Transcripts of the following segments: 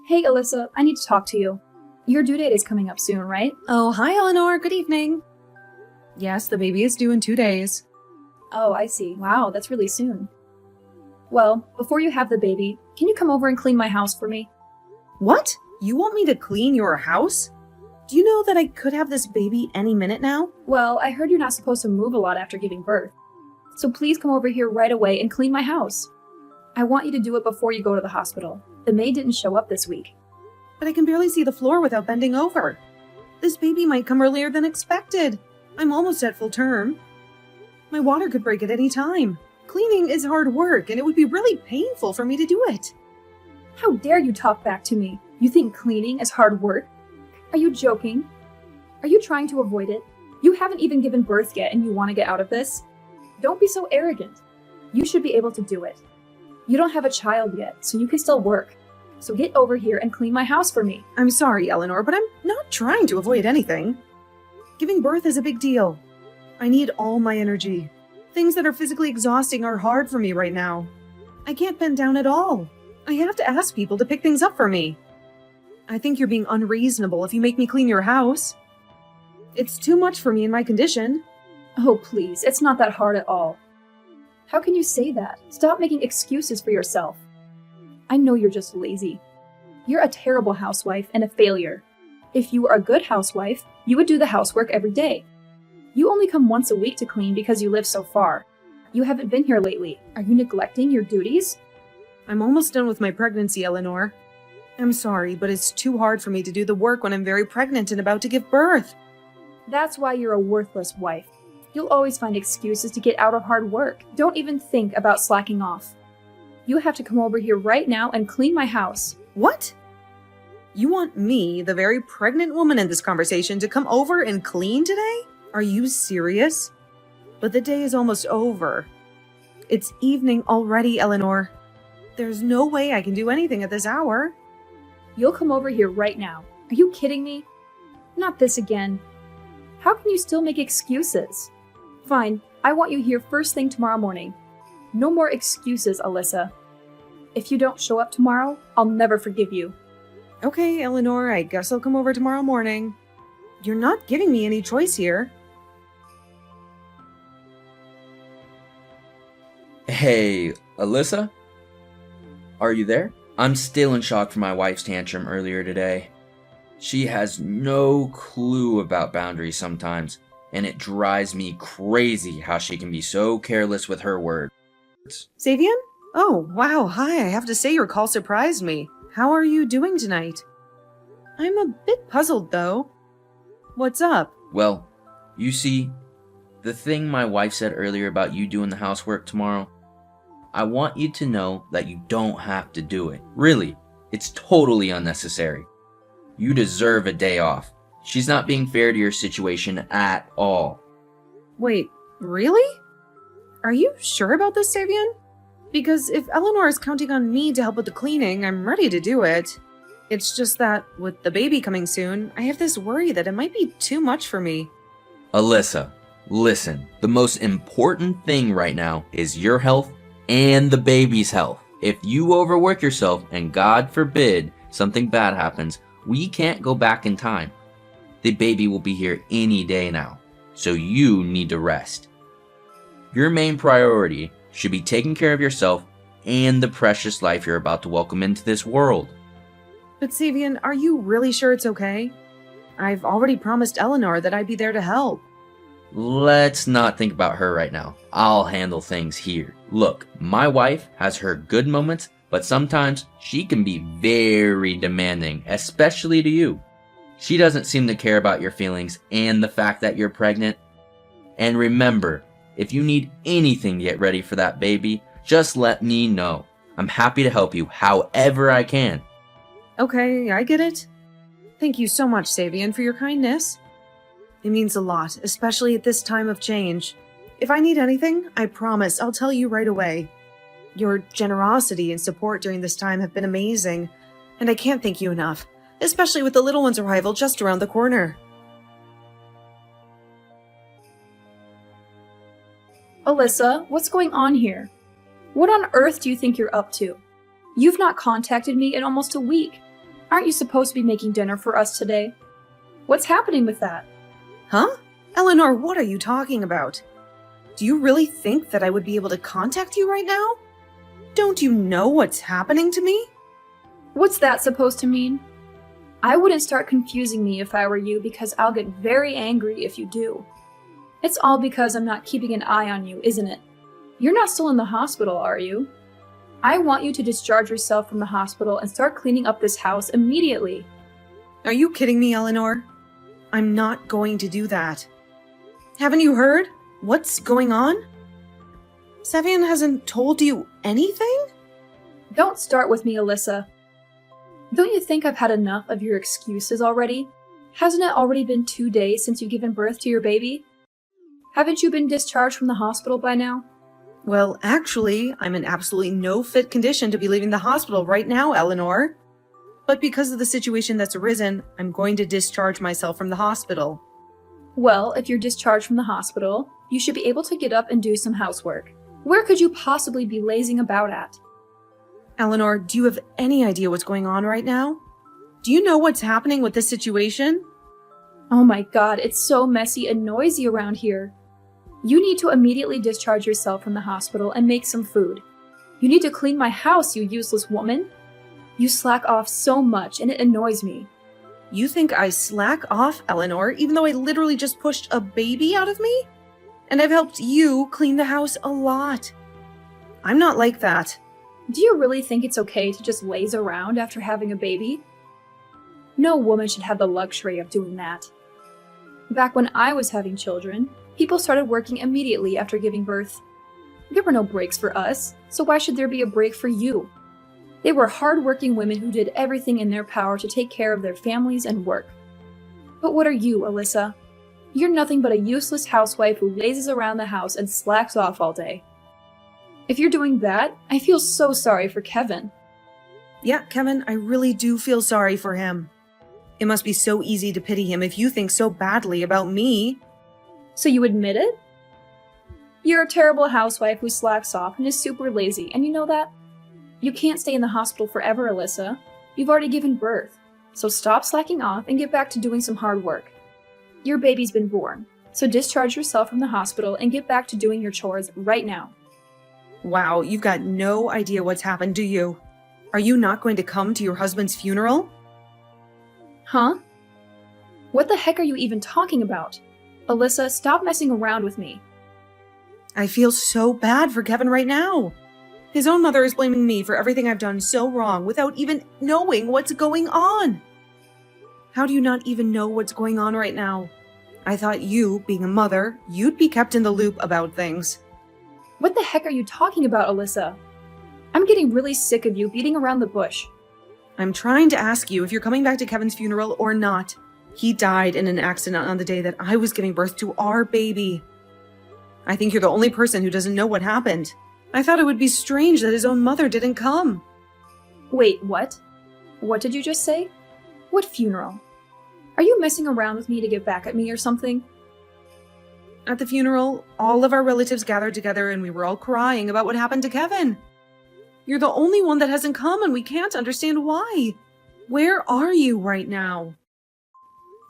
Hey, Alyssa, I need to talk to you. Your due date is coming up soon, right? Oh, hi, Eleanor. Good evening. Yes, the baby is due in 2 days. Oh, I see. Wow, that's really soon. Well, before you have the baby, can you come over and clean my house for me? What? You want me to clean your house? Do you know that I could have this baby any minute now? Well, I heard you're not supposed to move a lot after giving birth. So please come over here right away and clean my house. I want you to do it before you go to the hospital. The maid didn't show up this week. But I can barely see the floor without bending over. This baby might come earlier than expected. I'm almost at full term. My water could break at any time. Cleaning is hard work, and it would be really painful for me to do it. How dare you talk back to me? You think cleaning is hard work? Are you joking? Are you trying to avoid it? You haven't even given birth yet and you want to get out of this? Don't be so arrogant. You should be able to do it. You don't have a child yet, so you can still work. So get over here and clean my house for me. I'm sorry, Eleanor, but I'm not trying to avoid anything. Giving birth is a big deal. I need all my energy. Things that are physically exhausting are hard for me right now. I can't bend down at all. I have to ask people to pick things up for me. I think you're being unreasonable if you make me clean your house. It's too much for me in my condition. Oh, please, it's not that hard at all. How can you say that? Stop making excuses for yourself. I know you're just lazy. You're a terrible housewife and a failure. If you were a good housewife, you would do the housework every day. You only come once a week to clean because you live so far. You haven't been here lately. Are you neglecting your duties? I'm almost done with my pregnancy, Eleanor. I'm sorry, but it's too hard for me to do the work when I'm very pregnant and about to give birth. That's why you're a worthless wife. You'll always find excuses to get out of hard work. Don't even think about slacking off. You have to come over here right now and clean my house. What? You want me, the very pregnant woman in this conversation, to come over and clean today? Are you serious? But the day is almost over. It's evening already, Eleanor. There's no way I can do anything at this hour. You'll come over here right now. Are you kidding me? Not this again. How can you still make excuses? Fine, I want you here first thing tomorrow morning. No more excuses, Alyssa. If you don't show up tomorrow, I'll never forgive you. Okay, Eleanor, I guess I'll come over tomorrow morning. You're not giving me any choice here. Hey, Alyssa? Are you there? I'm still in shock from my wife's tantrum earlier today. She has no clue about boundaries sometimes, and it drives me crazy how she can be so careless with her words. Savian? Oh, wow, hi, I have to say your call surprised me. How are you doing tonight? I'm a bit puzzled, though. What's up? Well, you see, the thing my wife said earlier about you doing the housework tomorrow, I want you to know that you don't have to do it. Really, it's totally unnecessary. You deserve a day off. She's not being fair to your situation at all. Wait, really? Are you sure about this, Savian? Because if Eleanor is counting on me to help with the cleaning, I'm ready to do it. It's just that, with the baby coming soon, I have this worry that it might be too much for me. Alyssa, listen. The most important thing right now is your health and the baby's health. If you overwork yourself and God forbid something bad happens, we can't go back in time. The baby will be here any day now, so you need to rest. Your main priority should be taking care of yourself and the precious life you're about to welcome into this world. But Savian, are you really sure it's okay? I've already promised Eleanor that I'd be there to help. Let's not think about her right now. I'll handle things here. Look, my wife has her good moments, but sometimes she can be very demanding, especially to you. She doesn't seem to care about your feelings and the fact that you're pregnant. And remember, if you need anything to get ready for that baby, just let me know. I'm happy to help you however I can. Okay, I get it. Thank you so much, Savian, for your kindness. It means a lot, especially at this time of change. If I need anything, I promise I'll tell you right away. Your generosity and support during this time have been amazing, and I can't thank you enough, especially with the little one's arrival just around the corner. Alyssa, what's going on here? What on earth do you think you're up to? You've not contacted me in almost a week. Aren't you supposed to be making dinner for us today? What's happening with that? Huh? Eleanor, what are you talking about? Do you really think that I would be able to contact you right now? Don't you know what's happening to me? What's that supposed to mean? I wouldn't start confusing me if I were you because I'll get very angry if you do. It's all because I'm not keeping an eye on you, isn't it? You're not still in the hospital, are you? I want you to discharge yourself from the hospital and start cleaning up this house immediately. Are you kidding me, Eleanor? I'm not going to do that. Haven't you heard? What's going on? Sevian hasn't told you anything? Don't start with me, Alyssa. Don't you think I've had enough of your excuses already? Hasn't it already been 2 days since you've given birth to your baby? Haven't you been discharged from the hospital by now? Well, actually, I'm in absolutely no fit condition to be leaving the hospital right now, Eleanor. But because of the situation that's arisen, I'm going to discharge myself from the hospital. Well, if you're discharged from the hospital, you should be able to get up and do some housework. Where could you possibly be lazing about at? Eleanor, do you have any idea what's going on right now? Do you know what's happening with this situation? Oh my god, it's so messy and noisy around here. You need to immediately discharge yourself from the hospital and make some food. You need to clean my house, you useless woman. You slack off so much and it annoys me. You think I slack off, Eleanor, even though I literally just pushed a baby out of me? And I've helped you clean the house a lot. I'm not like that. Do you really think it's okay to just laze around after having a baby? No woman should have the luxury of doing that. Back when I was having children, people started working immediately after giving birth. There were no breaks for us, so why should there be a break for you? They were hard-working women who did everything in their power to take care of their families and work. But what are you, Alyssa? You're nothing but a useless housewife who lazes around the house and slacks off all day. If you're doing that, I feel so sorry for Kevin. Yeah, Kevin, I really do feel sorry for him. It must be so easy to pity him if you think so badly about me. So you admit it? You're a terrible housewife who slacks off and is super lazy, and you know that? You can't stay in the hospital forever, Alyssa. You've already given birth. So stop slacking off and get back to doing some hard work. Your baby's been born, so discharge yourself from the hospital and get back to doing your chores right now. Wow, you've got no idea what's happened, do you? Are you not going to come to your husband's funeral? Huh? What the heck are you even talking about? Alyssa, stop messing around with me. I feel so bad for Kevin right now. His own mother is blaming me for everything I've done so wrong without even knowing what's going on. How do you not even know what's going on right now? I thought you, being a mother, you'd be kept in the loop about things. What the heck are you talking about, Alyssa? I'm getting really sick of you beating around the bush. I'm trying to ask you if you're coming back to Kevin's funeral or not. He died in an accident on the day that I was giving birth to our baby. I think you're the only person who doesn't know what happened. I thought it would be strange that his own mother didn't come. Wait, what? What did you just say? What funeral? Are you messing around with me to get back at me or something? At the funeral, all of our relatives gathered together and we were all crying about what happened to Kevin. You're the only one that hasn't come and we can't understand why. Where are you right now?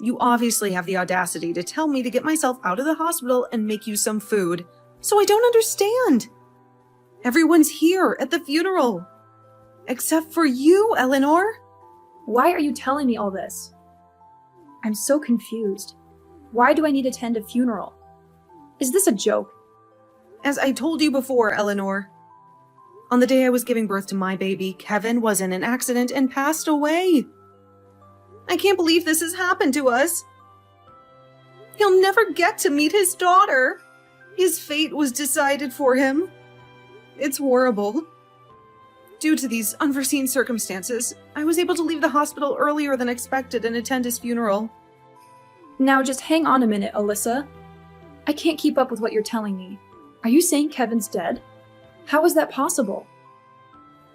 You obviously have the audacity to tell me to get myself out of the hospital and make you some food. So I don't understand. Everyone's here at the funeral. Except for you, Eleanor. Why are you telling me all this? I'm so confused. Why do I need to attend a funeral? Is this a joke? As I told you before, Eleanor, on the day I was giving birth to my baby, Kevin was in an accident and passed away. I can't believe this has happened to us. He'll never get to meet his daughter. His fate was decided for him. It's horrible. Due to these unforeseen circumstances, I was able to leave the hospital earlier than expected and attend his funeral. Now just hang on a minute, Alyssa. I can't keep up with what you're telling me. Are you saying Kevin's dead? How is that possible?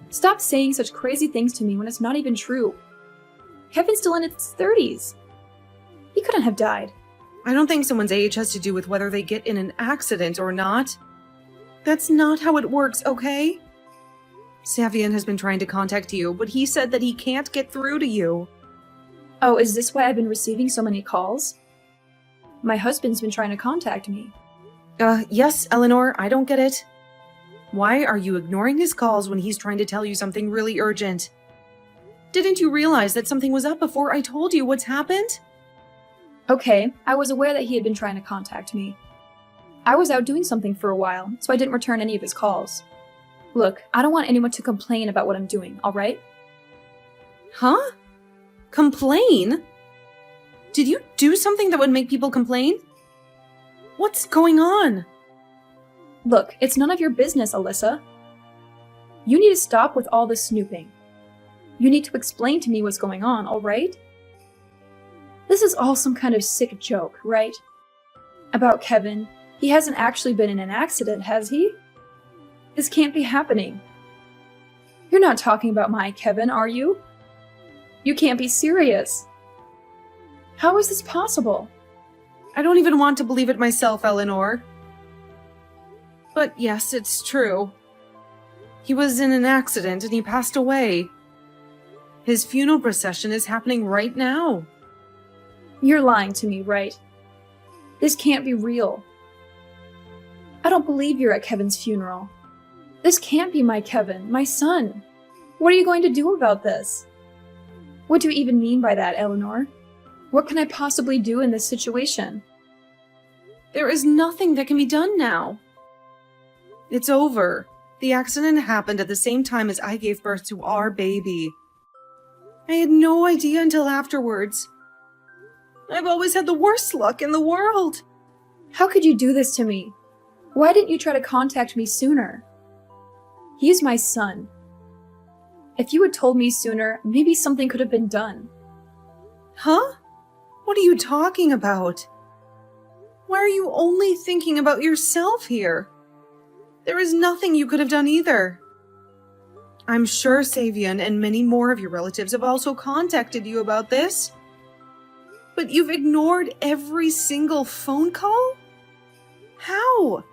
Stop saying such crazy things to me when it's not even true. Kevin's still in his 30s. He couldn't have died. I don't think someone's age has to do with whether they get in an accident or not. That's not how it works, okay? Savian has been trying to contact you, but he said that he can't get through to you. Oh, is this why I've been receiving so many calls? My husband's been trying to contact me. Yes, Eleanor, I don't get it. Why are you ignoring his calls when he's trying to tell you something really urgent? Didn't you realize that something was up before I told you what's happened? Okay, I was aware that he had been trying to contact me. I was out doing something for a while, so I didn't return any of his calls. Look, I don't want anyone to complain about what I'm doing, alright? Huh? Complain? Did you do something that would make people complain? What's going on? Look, it's none of your business, Alyssa. You need to stop with all this snooping. You need to explain to me what's going on, alright? This is all some kind of sick joke, right? About Kevin. He hasn't actually been in an accident, has he? This can't be happening. You're not talking about my Kevin, are you? You can't be serious. How is this possible? I don't even want to believe it myself, Eleanor. But yes, it's true. He was in an accident and he passed away. His funeral procession is happening right now. You're lying to me, right? This can't be real. I don't believe you're at Kevin's funeral. This can't be my Kevin, my son. What are you going to do about this? What do you even mean by that, Eleanor? What can I possibly do in this situation? There is nothing that can be done now. It's over. The accident happened at the same time as I gave birth to our baby. I had no idea until afterwards. I've always had the worst luck in the world. How could you do this to me? Why didn't you try to contact me sooner? He's my son. If you had told me sooner, maybe something could have been done. Huh? What are you talking about? Why are you only thinking about yourself here? There is nothing you could have done either. I'm sure Savian and many more of your relatives have also contacted you about this. But you've ignored every single phone call? How?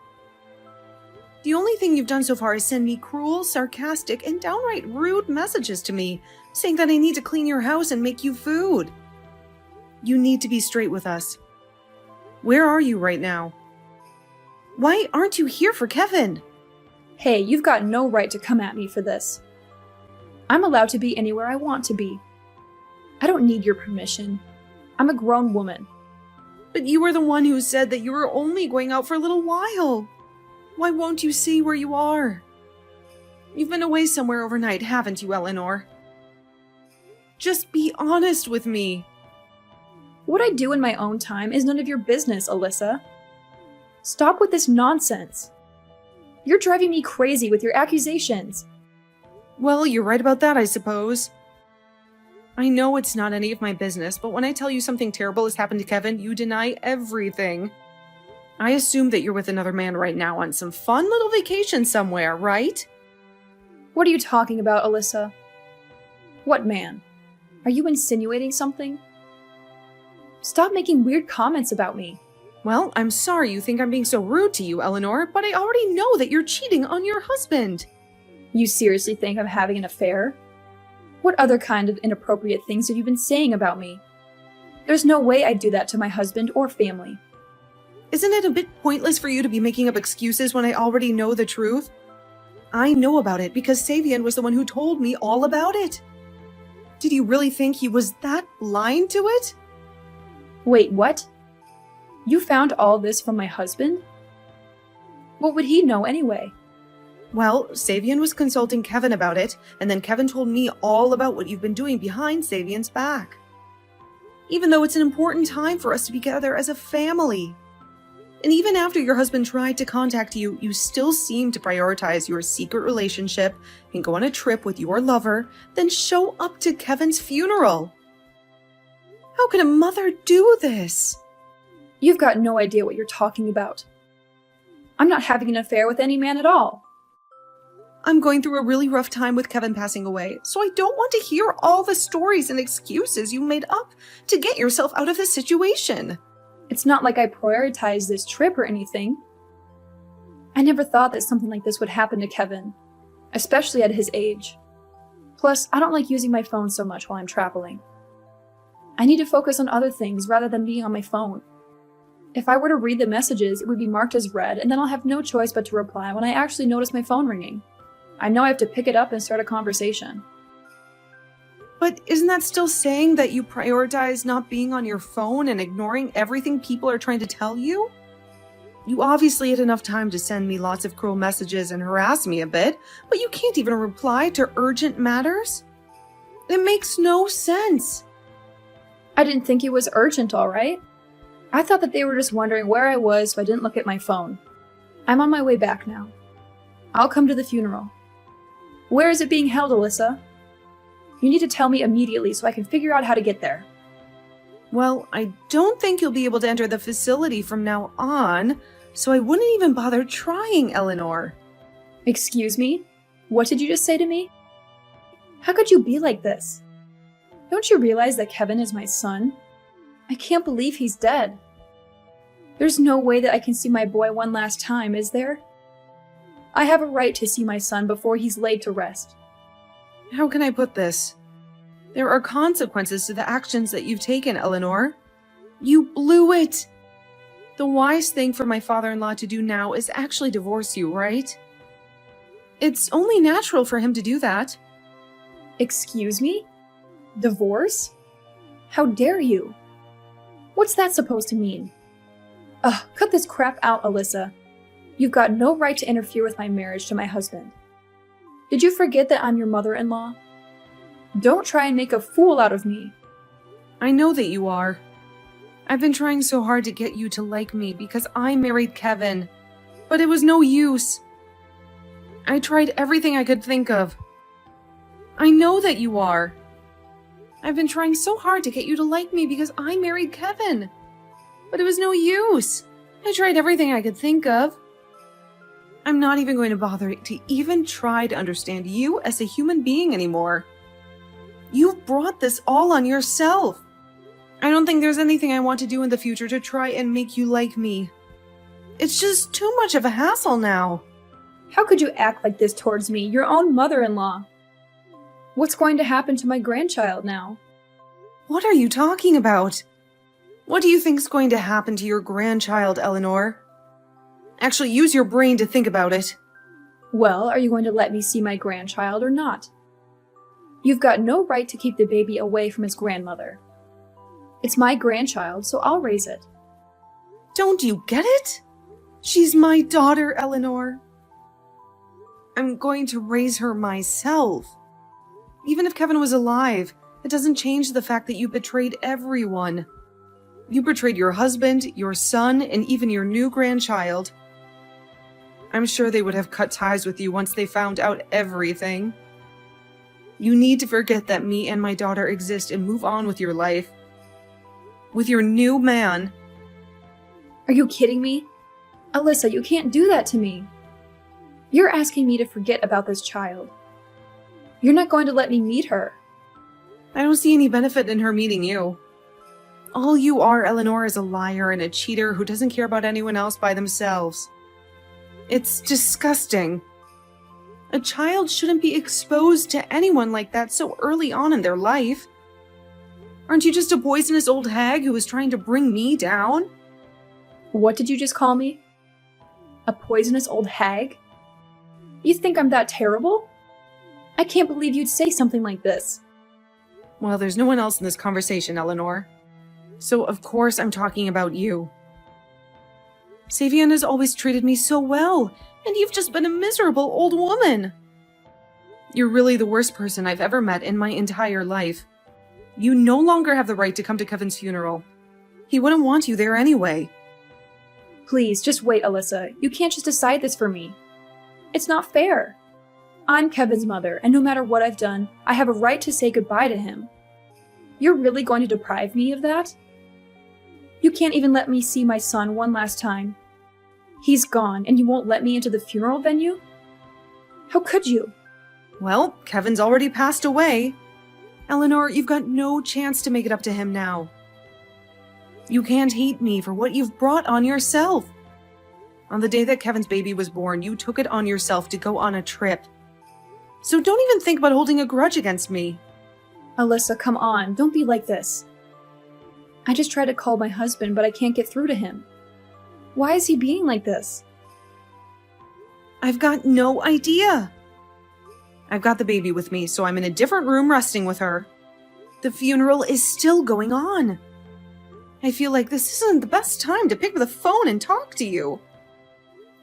The only thing you've done so far is send me cruel, sarcastic, and downright rude messages to me, saying that I need to clean your house and make you food. You need to be straight with us. Where are you right now? Why aren't you here for Kevin? Hey, you've got no right to come at me for this. I'm allowed to be anywhere I want to be. I don't need your permission. I'm a grown woman. But you were the one who said that you were only going out for a little while. Why won't you see where you are? You've been away somewhere overnight, haven't you, Eleanor? Just be honest with me. What I do in my own time is none of your business, Alyssa. Stop with this nonsense. You're driving me crazy with your accusations. Well, you're right about that, I suppose. I know it's not any of my business, but when I tell you something terrible has happened to Kevin, you deny everything. I assume that you're with another man right now on some fun little vacation somewhere, right? What are you talking about, Alyssa? What man? Are you insinuating something? Stop making weird comments about me. Well, I'm sorry you think I'm being so rude to you, Eleanor, but I already know that you're cheating on your husband. You seriously think I'm having an affair? What other kind of inappropriate things have you been saying about me? There's no way I'd do that to my husband or family. Isn't it a bit pointless for you to be making up excuses when I already know the truth? I know about it because Savian was the one who told me all about it. Did you really think he was that blind to it? Wait, what? You found all this from my husband? What would he know anyway? Well, Savian was consulting Kevin about it, and then Kevin told me all about what you've been doing behind Savian's back. Even though it's an important time for us to be together as a family. And even after your husband tried to contact you, you still seem to prioritize your secret relationship and go on a trip with your lover, then show up to Kevin's funeral. How can a mother do this? You've got no idea what you're talking about. I'm not having an affair with any man at all. I'm going through a really rough time with Kevin passing away, so I don't want to hear all the stories and excuses you made up to get yourself out of this situation. It's not like I prioritized this trip or anything. I never thought that something like this would happen to Kevin. especially at his age. Plus, I don't like using my phone so much while I'm traveling. I need to focus on other things rather than being on my phone. If I were to read the messages, it would be marked as read, and then I'll have no choice but to reply when I actually notice my phone ringing. I know I have to pick it up and start a conversation. But isn't that still saying that you prioritize not being on your phone and ignoring everything people are trying to tell you? You obviously had enough time to send me lots of cruel messages and harass me a bit, but you can't even reply to urgent matters? It makes no sense. I didn't think it was urgent, all right? I thought that they were just wondering where I was, so I didn't look at my phone. I'm on my way back now. I'll come to the funeral. Where is it being held, Alyssa? You need to tell me immediately so I can figure out how to get there. Well, I don't think you'll be able to enter the facility from now on, so I wouldn't even bother trying, Eleanor. Excuse me? What did you just say to me? How could you be like this? Don't you realize that Kevin is my son? I can't believe he's dead. There's no way that I can see my boy one last time, is there? I have a right to see my son before he's laid to rest. How can I put this? There are consequences to the actions that you've taken, Eleanor. You blew it! The wise thing for my father-in-law to do now is actually divorce you, right? It's only natural for him to do that. Excuse me? Divorce? How dare you? What's that supposed to mean? Ugh, cut this crap out, Alyssa. You've got no right to interfere with my marriage to my husband. Did you forget that I'm your mother-in-law? Don't try and make a fool out of me. I know that you are. I've been trying so hard to get you to like me because I married Kevin, but it was no use. I tried everything I could think of. I know that you are. I've been trying so hard to get you to like me because I married Kevin, but it was no use. I tried everything I could think of. I'm not even going to bother to even try to understand you as a human being anymore. You've brought this all on yourself. I don't think there's anything I want to do in the future to try and make you like me. It's just too much of a hassle now. How could you act like this towards me, your own mother-in-law? What's going to happen to my grandchild now? What are you talking about? What do you think's going to happen to your grandchild, Eleanor? Actually, use your brain to think about it. Well, are you going to let me see my grandchild or not? You've got no right to keep the baby away from his grandmother. It's my grandchild, so I'll raise it. Don't you get it? She's my daughter, Eleanor. I'm going to raise her myself. Even if Kevin was alive, it doesn't change the fact that you betrayed everyone. You betrayed your husband, your son, and even your new grandchild. I'm sure they would have cut ties with you once they found out everything. You need to forget that me and my daughter exist and move on with your life. With your new man. Are you kidding me? Alyssa, you can't do that to me. You're asking me to forget about this child. You're not going to let me meet her. I don't see any benefit in her meeting you. All you are, Eleanor, is a liar and a cheater who doesn't care about anyone else by themselves. It's disgusting. A child shouldn't be exposed to anyone like that so early on in their life. Aren't you just a poisonous old hag who is trying to bring me down? What did you just call me? A poisonous old hag? You think I'm that terrible? I can't believe you'd say something like this. Well, there's no one else in this conversation, Eleanor. So of course I'm talking about you. Savian has always treated me so well, and you've just been a miserable old woman. You're really the worst person I've ever met in my entire life. You no longer have the right to come to Kevin's funeral. He wouldn't want you there anyway. Please, just wait, Alyssa. You can't just decide this for me. It's not fair. I'm Kevin's mother, and no matter what I've done, I have a right to say goodbye to him. You're really going to deprive me of that? You can't even let me see my son one last time. He's gone, and you won't let me into the funeral venue? How could you? Well, Kevin's already passed away. Eleanor, you've got no chance to make it up to him now. You can't hate me for what you've brought on yourself. On the day that Kevin's baby was born, you took it on yourself to go on a trip. So don't even think about holding a grudge against me. Alyssa, come on, don't be like this. I just tried to call my husband, but I can't get through to him. Why is he being like this? I've got no idea. I've got the baby with me, so I'm in a different room resting with her. The funeral is still going on. I feel like this isn't the best time to pick up the phone and talk to you.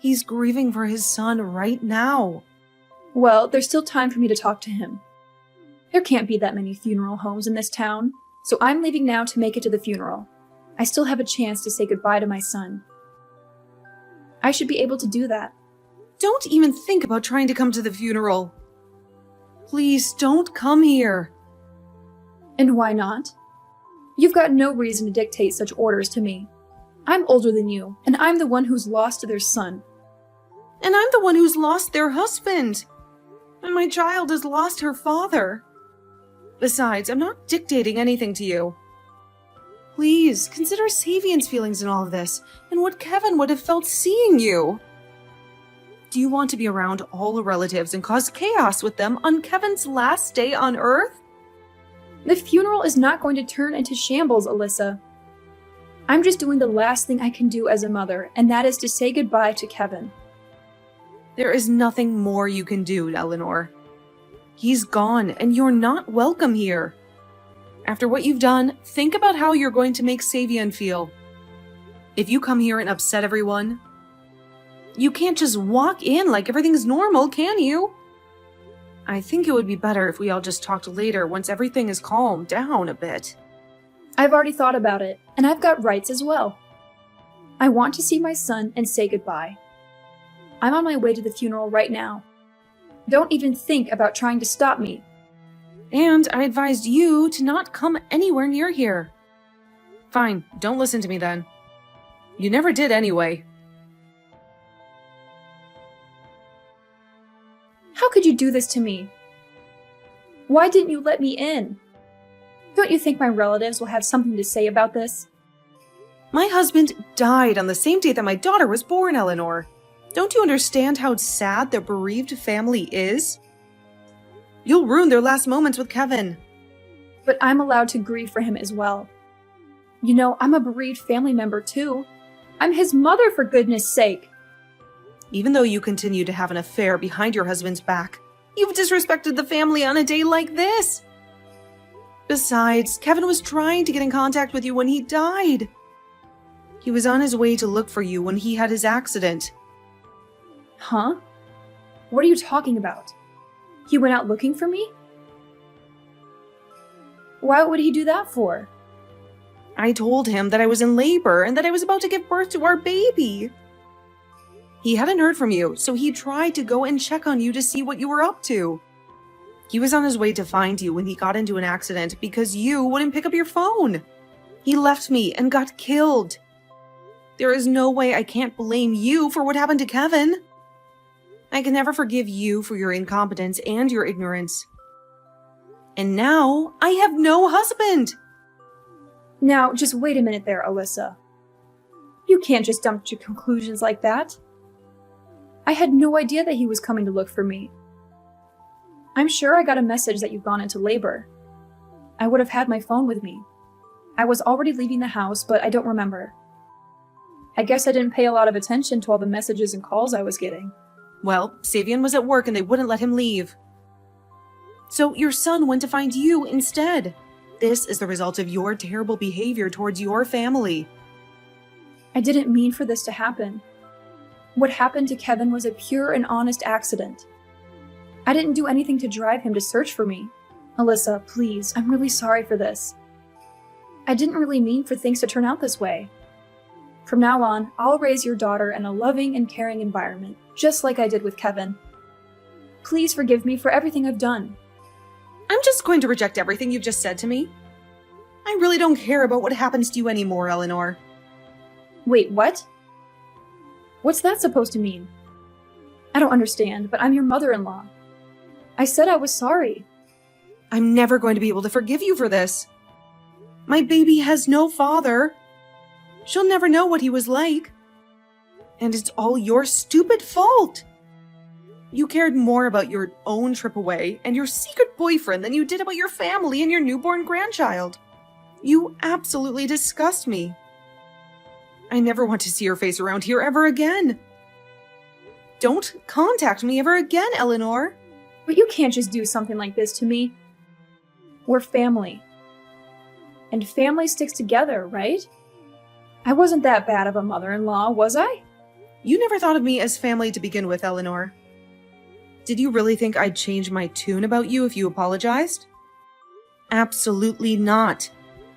He's grieving for his son right now. Well, there's still time for me to talk to him. There can't be that many funeral homes in this town, so I'm leaving now to make it to the funeral. I still have a chance to say goodbye to my son. I should be able to do that. Don't even think about trying to come to the funeral. Please don't come here. And why not? You've got no reason to dictate such orders to me. I'm older than you, and I'm the one who's lost their son. And I'm the one who's lost their husband. And my child has lost her father. Besides, I'm not dictating anything to you. Please, consider Savian's feelings in all of this, and what Kevin would have felt seeing you. Do you want to be around all the relatives and cause chaos with them on Kevin's last day on Earth? The funeral is not going to turn into shambles, Alyssa. I'm just doing the last thing I can do as a mother, and that is to say goodbye to Kevin. There is nothing more you can do, Eleanor. He's gone, and you're not welcome here. After what you've done, think about how you're going to make Savian feel. If you come here and upset everyone, you can't just walk in like everything's normal, can you? I think it would be better if we all just talked later once everything is calmed down a bit. I've already thought about it, and I've got rights as well. I want to see my son and say goodbye. I'm on my way to the funeral right now. Don't even think about trying to stop me. And I advised you to not come anywhere near here. Fine, don't listen to me then. You never did anyway. How could you do this to me? Why didn't you let me in? Don't you think my relatives will have something to say about this? My husband died on the same day that my daughter was born, Eleanor. Don't you understand how sad their bereaved family is? You'll ruin their last moments with Kevin. But I'm allowed to grieve for him as well. You know, I'm a bereaved family member too. I'm his mother, for goodness sake. Even though you continue to have an affair behind your husband's back, you've disrespected the family on a day like this. Besides, Kevin was trying to get in contact with you when he died. He was on his way to look for you when he had his accident. Huh? What are you talking about? He went out looking for me? Why would he do that for? I told him that I was in labor and that I was about to give birth to our baby. He hadn't heard from you, so he tried to go and check on you to see what you were up to. He was on his way to find you when he got into an accident because you wouldn't pick up your phone. He left me and got killed. There is no way I can't blame you for what happened to Kevin. I can never forgive you for your incompetence and your ignorance. And now, I have no husband! Now, just wait a minute there, Alyssa. You can't just jump to conclusions like that. I had no idea that he was coming to look for me. I'm sure I got a message that you've gone into labor. I would have had my phone with me. I was already leaving the house, but I don't remember. I guess I didn't pay a lot of attention to all the messages and calls I was getting. Well, Savian was at work and they wouldn't let him leave. So your son went to find you instead. This is the result of your terrible behavior towards your family. I didn't mean for this to happen. What happened to Kevin was a pure and honest accident. I didn't do anything to drive him to search for me. Alyssa, please, I'm really sorry for this. I didn't really mean for things to turn out this way. From now on, I'll raise your daughter in a loving and caring environment, just like I did with Kevin. Please forgive me for everything I've done. I'm just going to reject everything you've just said to me. I really don't care about what happens to you anymore, Eleanor. Wait, what? What's that supposed to mean? I don't understand, but I'm your mother-in-law. I said I was sorry. I'm never going to be able to forgive you for this. My baby has no father. She'll never know what he was like. And it's all your stupid fault. You cared more about your own trip away and your secret boyfriend than you did about your family and your newborn grandchild. You absolutely disgust me. I never want to see your face around here ever again. Don't contact me ever again, Eleanor. But you can't just do something like this to me. We're family. And family sticks together, right? I wasn't that bad of a mother-in-law, was I? You never thought of me as family to begin with, Eleanor. Did you really think I'd change my tune about you if you apologized? Absolutely not.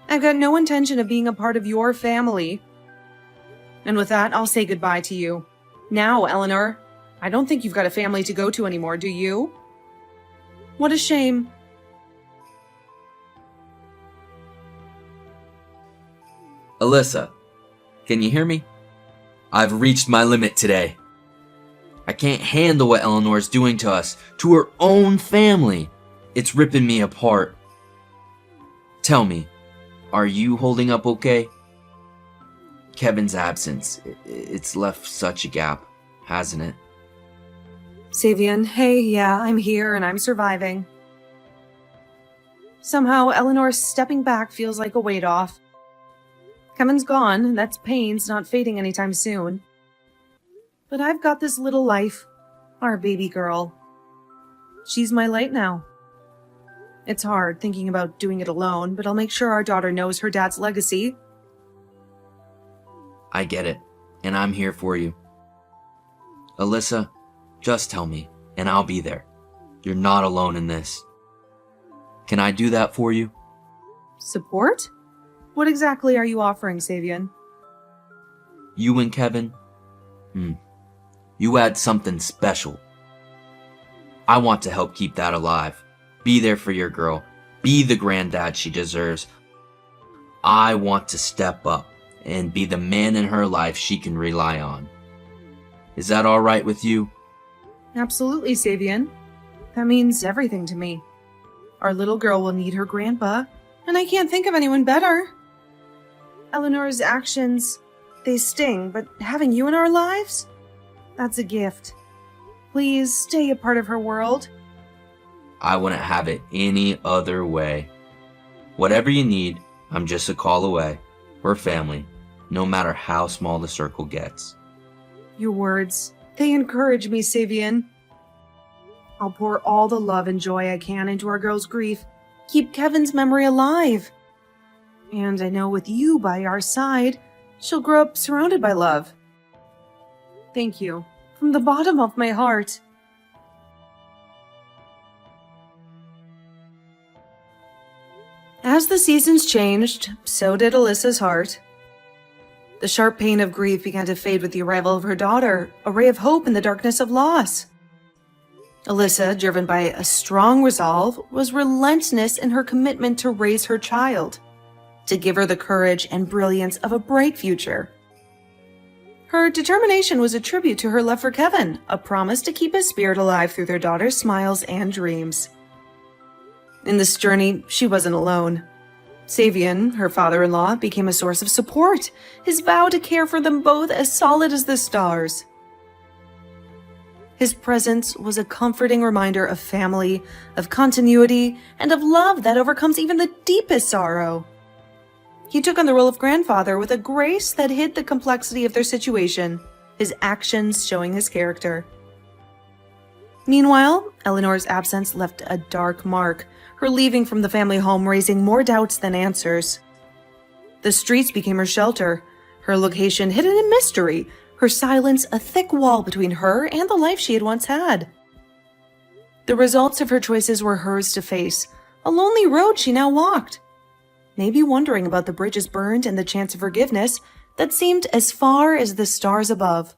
I've got no intention of being a part of your family. And with that, I'll say goodbye to you. Now, Eleanor, I don't think you've got a family to go to anymore, do you? What a shame. Alyssa, can you hear me? I've reached my limit today. I can't handle what Eleanor's doing to us, to her own family. It's ripping me apart. Tell me, are you holding up okay? Kevin's absence, it's left such a gap, hasn't it? Savian, hey, yeah, I'm here and I'm surviving. Somehow, Eleanor's stepping back feels like a weight off. Kevin's gone, that's pain's not fading anytime soon. But I've got this little life, our baby girl. She's my light now. It's hard thinking about doing it alone, but I'll make sure our daughter knows her dad's legacy. I get it, and I'm here for you. Alyssa, just tell me, and I'll be there. You're not alone in this. Can I do that for you? Support? What exactly are you offering, Savian? You and Kevin? You add something special. I want to help keep that alive. Be there for your girl. Be the granddad she deserves. I want to step up and be the man in her life she can rely on. Is that all right with you? Absolutely, Savian. That means everything to me. Our little girl will need her grandpa, and I can't think of anyone better. Eleanor's actions, they sting, but having you in our lives? That's a gift. Please stay a part of her world. I wouldn't have it any other way. Whatever you need, I'm just a call away. We're family, no matter how small the circle gets. Your words, they encourage me, Savian. I'll pour all the love and joy I can into our girl's grief. Keep Kevin's memory alive. And I know with you by our side, she'll grow up surrounded by love. Thank you, from the bottom of my heart. As the seasons changed, so did Alyssa's heart. The sharp pain of grief began to fade with the arrival of her daughter, a ray of hope in the darkness of loss. Alyssa, driven by a strong resolve, was relentless in her commitment to raise her child, to give her the courage and brilliance of a bright future. Her determination was a tribute to her love for Kevin, a promise to keep his spirit alive through their daughter's smiles and dreams. In this journey, she wasn't alone. Savian, her father-in-law, became a source of support, his vow to care for them both as solid as the stars. His presence was a comforting reminder of family, of continuity, and of love that overcomes even the deepest sorrow. He took on the role of grandfather with a grace that hid the complexity of their situation, his actions showing his character. Meanwhile, Eleanor's absence left a dark mark, her leaving from the family home raising more doubts than answers. The streets became her shelter, her location hidden in mystery, her silence a thick wall between her and the life she had once had. The results of her choices were hers to face, a lonely road she now walked, maybe wondering about the bridges burned and the chance of forgiveness that seemed as far as the stars above.